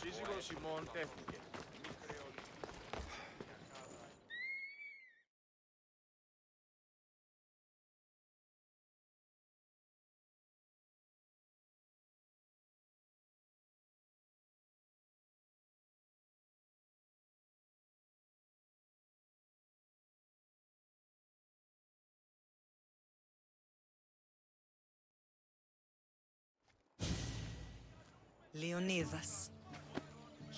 σύζυγος ημών τέθηκε. Leonidas.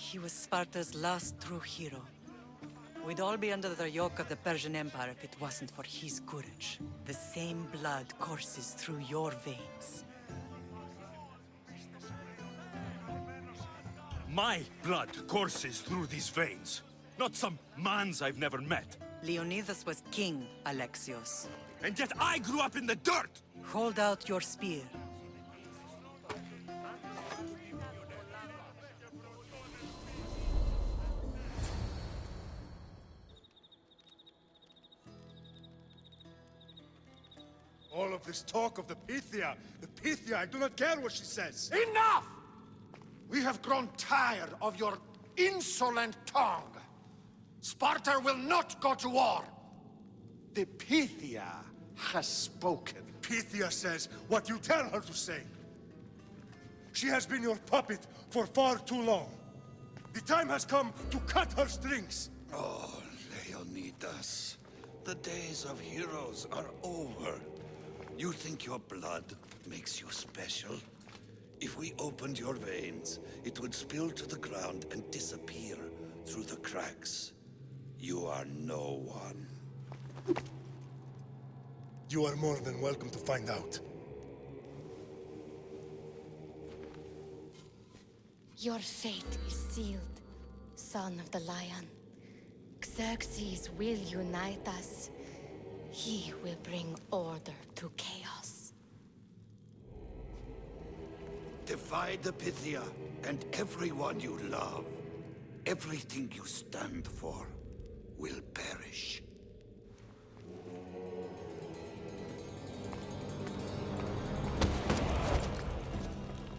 He was Sparta's last true hero. We'd all be under the yoke of the Persian Empire if it wasn't for his courage. The same blood courses through your veins. My blood courses through these veins, not some man's I've never met. Leonidas was king, Alexios. And yet I grew up in the dirt! Hold out your spear. All of this talk of the Pythia, I do not care what she says. Enough! We have grown tired of your insolent tongue. Sparta will not go to war. The Pythia has spoken. Pythia says what you tell her to say. She has been your puppet for far too long. The time has come to cut her strings. Oh, Leonidas. The days of heroes are over. You think your blood makes you special? If we opened your veins, it would spill to the ground and disappear through the cracks. You are no one. You are more than welcome to find out. Your fate is sealed, son of the lion. Xerxes will unite us. He will bring order to chaos. Divide the Pythia and everyone you love. Everything you stand for will perish.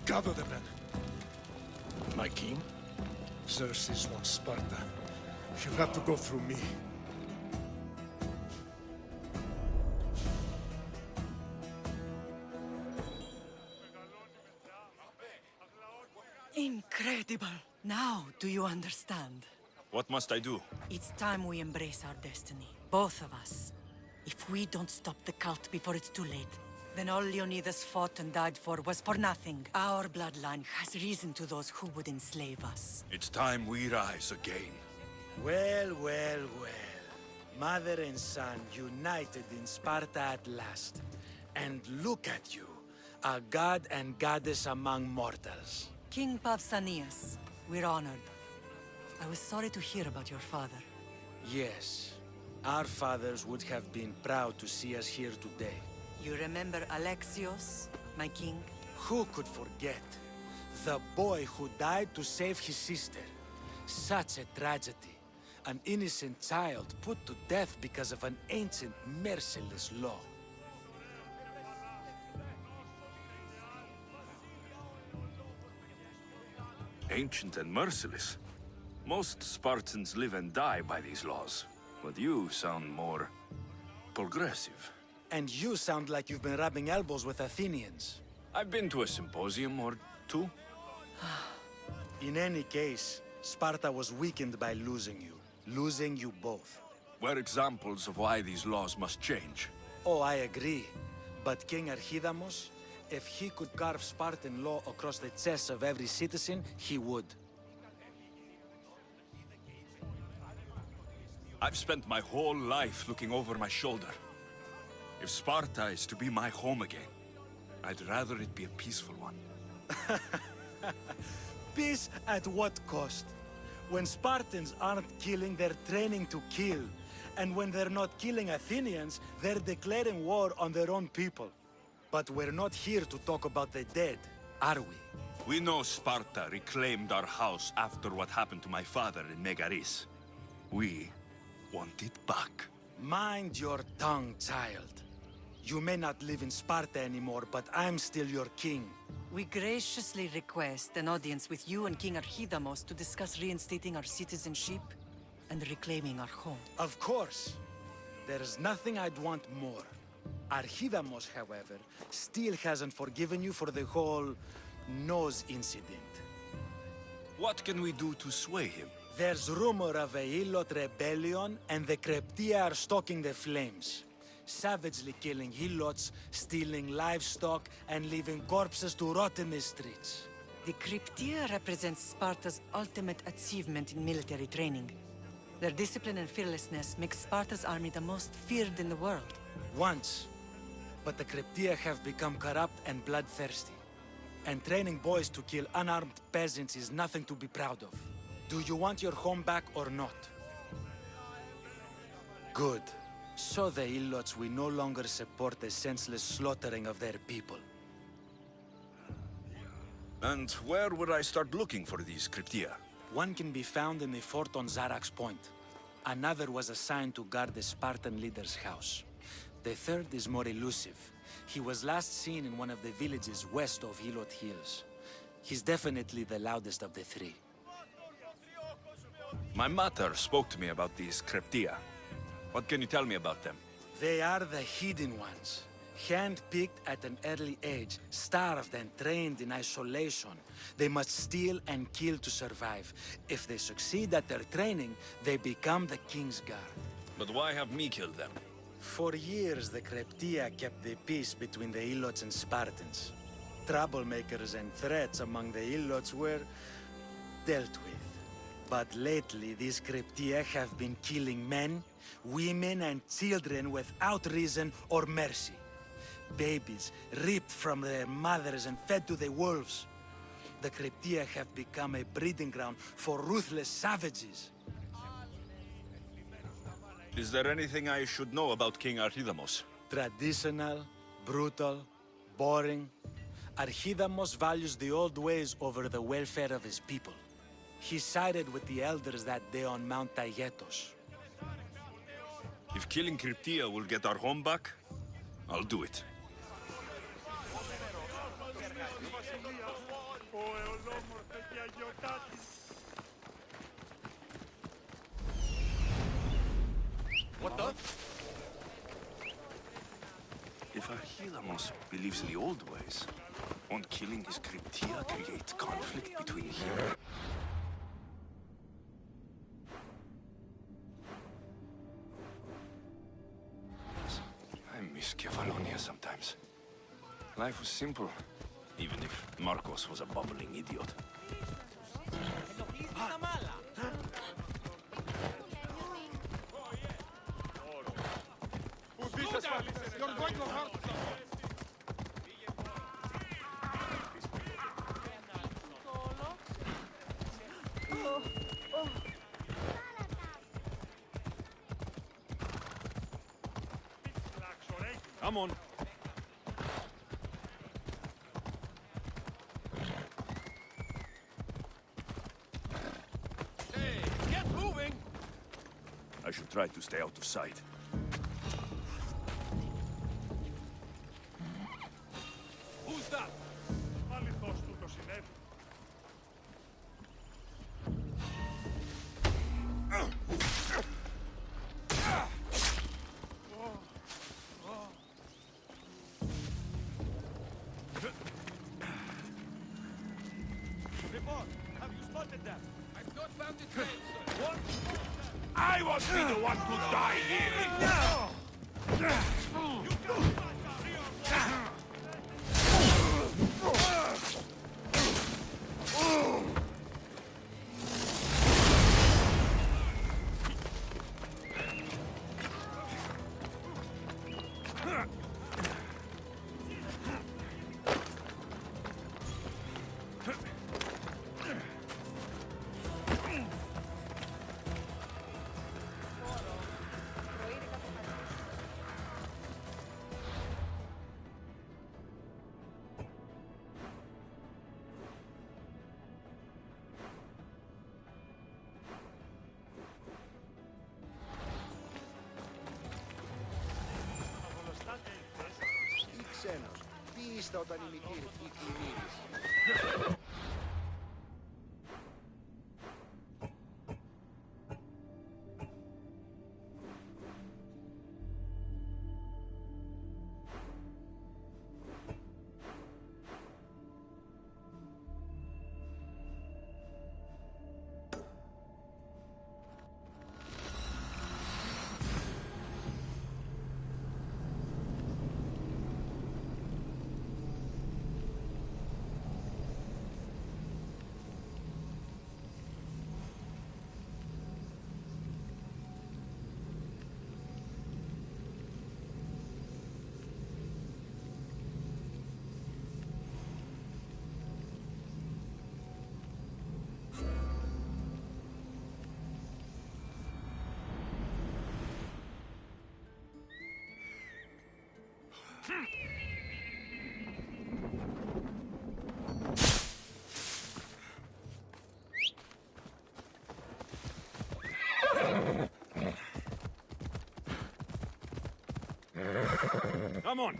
Gather the men. My king? Xerxes wants Sparta. She'll have to go through me. Incredible! Now, do you understand? What must I do? It's time we embrace our destiny. Both of us. If we don't stop the cult before it's too late, then all Leonidas fought and died for was for nothing. Our bloodline has risen to those who would enslave us. It's time we rise again. Well, well, well. Mother and son united in Sparta at last. And look at you, a god and goddess among mortals. King Pausanias, we're honored. I was sorry to hear about your father. Yes, our fathers would have been proud to see us here today. You remember Alexios, my king? Who could forget? The boy who died to save his sister. Such a tragedy. An innocent child put to death because of an ancient, merciless law. Ancient and merciless. Most Spartans live and die by these laws. But you sound more progressive. And you sound like you've been rubbing elbows with Athenians. I've been to a symposium or two. In any case, Sparta was weakened by losing you. Losing you both. We're examples of why these laws must change. Oh, I agree. But King Archidamos, if he could carve Spartan law across the chests of every citizen, he would. I've spent my whole life looking over my shoulder. If Sparta is to be my home again, I'd rather it be a peaceful one. Peace at what cost? When Spartans aren't killing, they're training to kill. And when they're not killing Athenians, they're declaring war on their own people. But we're not here to talk about the dead, are we? We know Sparta reclaimed our house after what happened to my father in Megaris. We want it back. Mind your tongue, child. You may not live in Sparta anymore, but I'm still your king. We graciously request an audience with you and King Archidamos to discuss reinstating our citizenship and reclaiming our home. Of course. There is nothing I'd want more. Archidamos, however, still hasn't forgiven you for the whole nose incident. What can we do to sway him? There's rumor of a Hilot rebellion, and the Kreptia are stalking the flames. Savagely killing Hilots, stealing livestock, and leaving corpses to rot in the streets. The Cryptia represents Sparta's ultimate achievement in military training. Their discipline and fearlessness make Sparta's army the most feared in the world. Once. But the Cryptia have become corrupt and bloodthirsty. And training boys to kill unarmed peasants is nothing to be proud of. Do you want your home back or not? Good. So the Ilots will no longer support the senseless slaughtering of their people. And where would I start looking for these Cryptia? One can be found in the fort on Zarak's Point. Another was assigned to guard the Spartan leader's house. The third is more elusive. He was last seen in one of the villages west of Hilot Hills. He's definitely the loudest of the three. My mater spoke to me about these Cryptia. What can you tell me about them? They are the hidden ones. Hand-picked at an early age, starved and trained in isolation. They must steal and kill to survive. If they succeed at their training, they become the King's Guard. But why have me killed them? For years, the Cryptia kept the peace between the Ilots and Spartans. Troublemakers and threats among the Ilots were dealt with. But lately, these Cryptia have been killing men, women, and children without reason or mercy. Babies ripped from their mothers and fed to the wolves. The Cryptia have become a breeding ground for ruthless savages. Is there anything I should know about King Archidamos? Traditional, brutal, boring. Archidamos values the old ways over the welfare of his people. He sided with the elders that day on Mount Taygetos. If killing Cryptia will get our home back, I'll do it. What the? If Archidamos believes in the old ways, won't killing his Cryptia create conflict between him? I miss Kefalonia sometimes. Life was simple, even if Marcos was a bubbling idiot. You're going to hurt. Come on. Hey, get moving! I should try to stay out of sight. Who's that? Have you spotted them? I've not found the train, sir. What? I won't be the one to die here! Μυστά όταν η μικρή κλινήρης. Come on!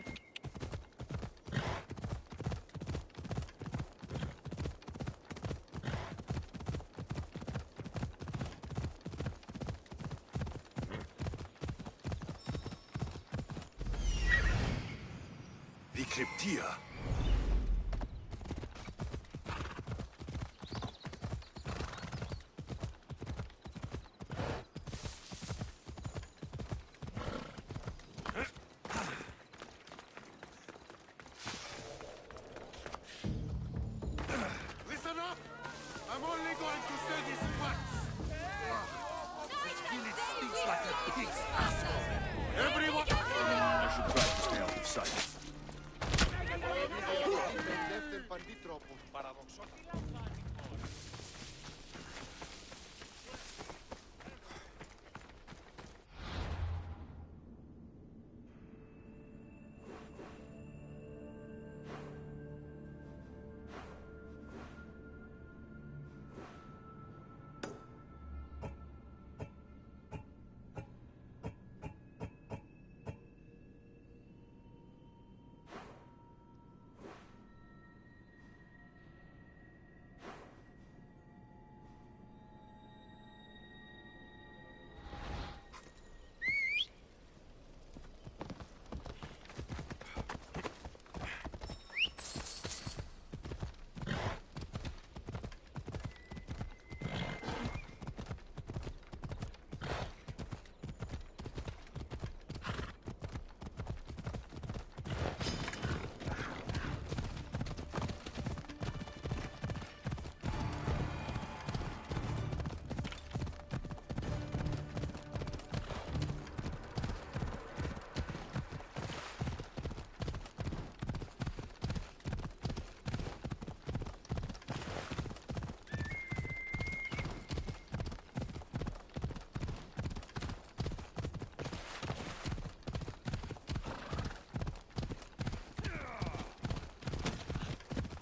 The Cryptia. Listen up! I'm only going to say this once. This village stinks like a pig's asshole. Everyone... I should try to stay out of sight.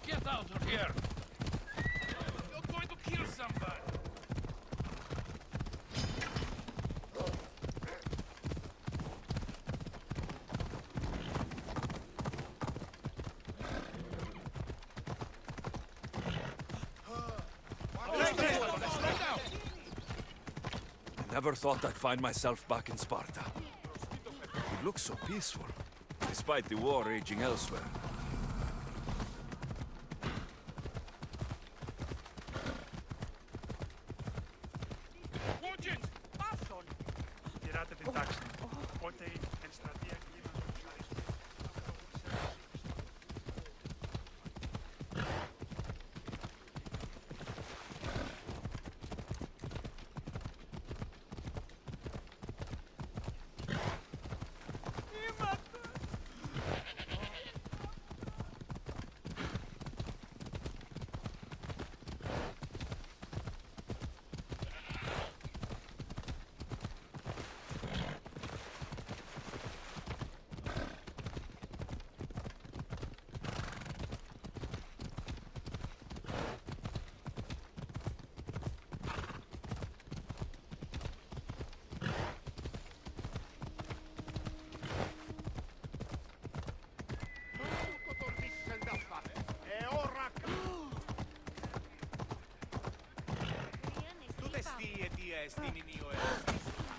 Get out of here! You're going to kill somebody! I never thought I'd find myself back in Sparta. It looks so peaceful, despite the war raging elsewhere. Watch it! Τηράτε την τάξη. Πότε η ενστρατεία γίνονται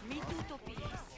Mi tutto peace.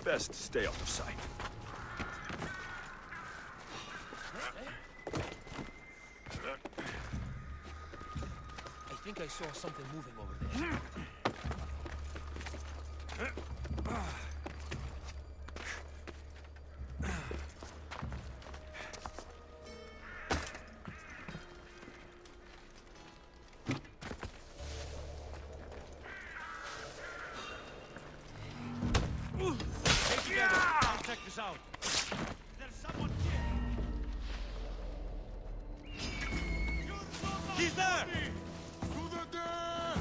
Best stay out of sight. I think I saw something moving over there. Check this out. There's someone here. He's there! To the death!